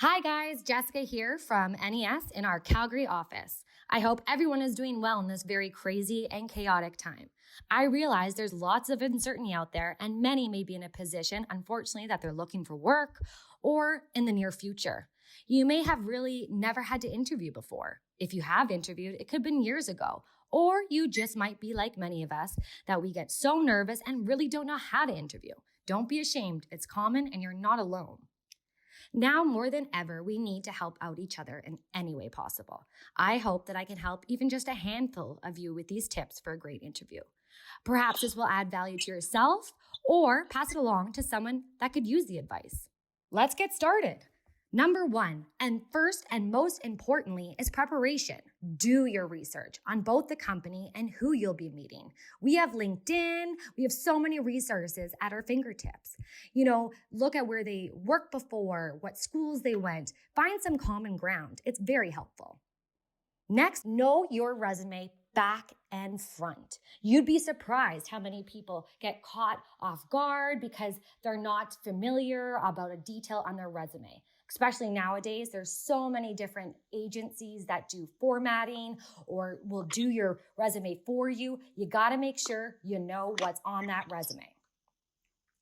Hi guys, Jessica here from NES in our Calgary office. I hope everyone is doing well in this very crazy and chaotic time. I realize there's lots of uncertainty out there and many may be in a position, unfortunately, that they're looking for work or in the near future. You may have really never had to interview before. If you have interviewed, it could have been years ago. Or you just might be like many of us that we get so nervous and really don't know how to interview. Don't be ashamed. It's common and you're not alone. Now more than ever, we need to help out each other in any way possible. I hope that I can help even just a handful of you with these tips for a great interview. Perhaps this will add value to yourself or pass it along to someone that could use the advice. Let's get started. Number one, and first and most importantly, is preparation. Do your research on both the company and who you'll be meeting. We have LinkedIn. We have so many resources at our fingertips. Look at where they worked before, what schools they went. Find some common ground. It's very helpful. Next, know your resume back and front. You'd be surprised how many people get caught off guard because they're not familiar about a detail on their resume. Especially nowadays, there's so many different agencies that do formatting or will do your resume for you. You got to make sure you know what's on that resume.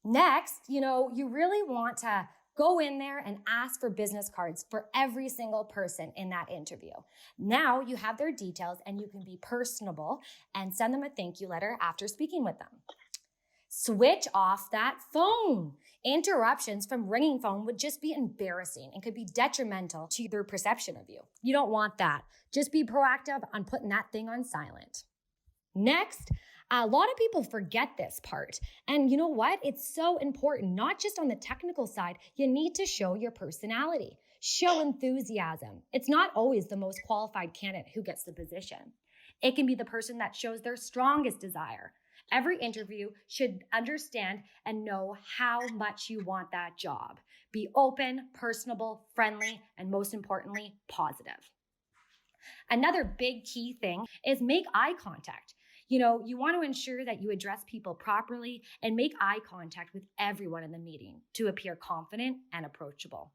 Next, you really want to go in there and ask for business cards for every single person in that interview. Now you have their details and you can be personable and send them a thank you letter after speaking with them. Switch off that phone. Interruptions from ringing phone would just be embarrassing and could be detrimental to their perception of you. You don't want that. Just be proactive on putting that thing on silent. Next, a lot of people forget this part. And you know what? It's so important, not just on the technical side. You need to show your personality. Show enthusiasm. It's not always the most qualified candidate who gets the position. It can be the person that shows their strongest desire. Every interview should understand and know how much you want that job. Be open, personable, friendly, and most importantly, positive. Another big key thing is make eye contact. You want to ensure that you address people properly and make eye contact with everyone in the meeting to appear confident and approachable.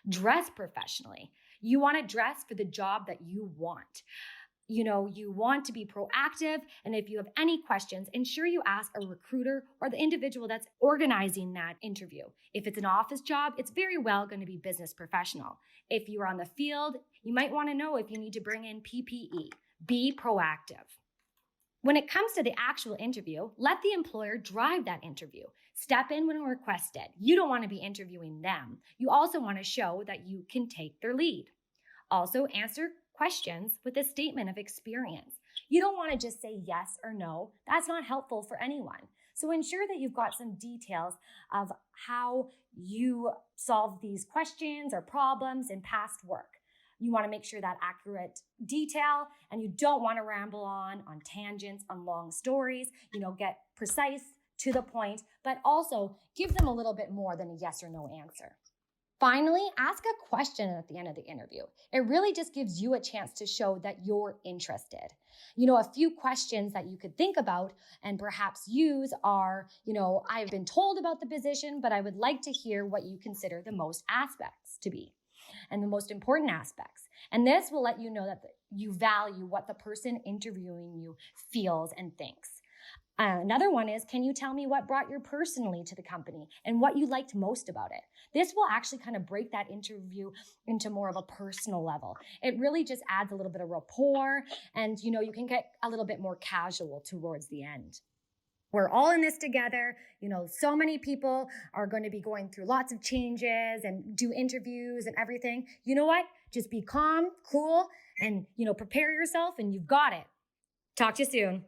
Dress professionally. You want to dress for the job that you want. You want to be proactive, and if you have any questions, ensure you ask a recruiter or the individual that's organizing that interview. If it's an office job, it's very well going to be business professional. If you're on the field, you might want to know if you need to bring in PPE. Be proactive. When it comes to the actual interview, let the employer drive that interview. Step in when requested. You don't want to be interviewing them. You also want to show that you can take their lead. Also, answer questions with a statement of experience. You don't want to just say yes or no. That's not helpful for anyone. So ensure that you've got some details of how you solve these questions or problems in past work. You want to make sure that accurate detail, and you don't want to ramble on tangents, on long stories. Get precise, to the point, but also give them a little bit more than a yes or no answer. Finally, ask a question at the end of the interview. It really just gives you a chance to show that you're interested. A few questions that you could think about and perhaps use are, I've been told about the position, but I would like to hear what you consider the most aspects to be and the most important aspects. And this will let you know that you value what the person interviewing you feels and thinks. Another one is, can you tell me what brought you personally to the company and what you liked most about it? This will actually kind of break that interview into more of a personal level. It really just adds a little bit of rapport, and you can get a little bit more casual towards the end. We're all in this together. So many people are going to be going through lots of changes and do interviews and everything. You know what? Just be calm, cool, and prepare yourself, and you've got it. Talk to you soon.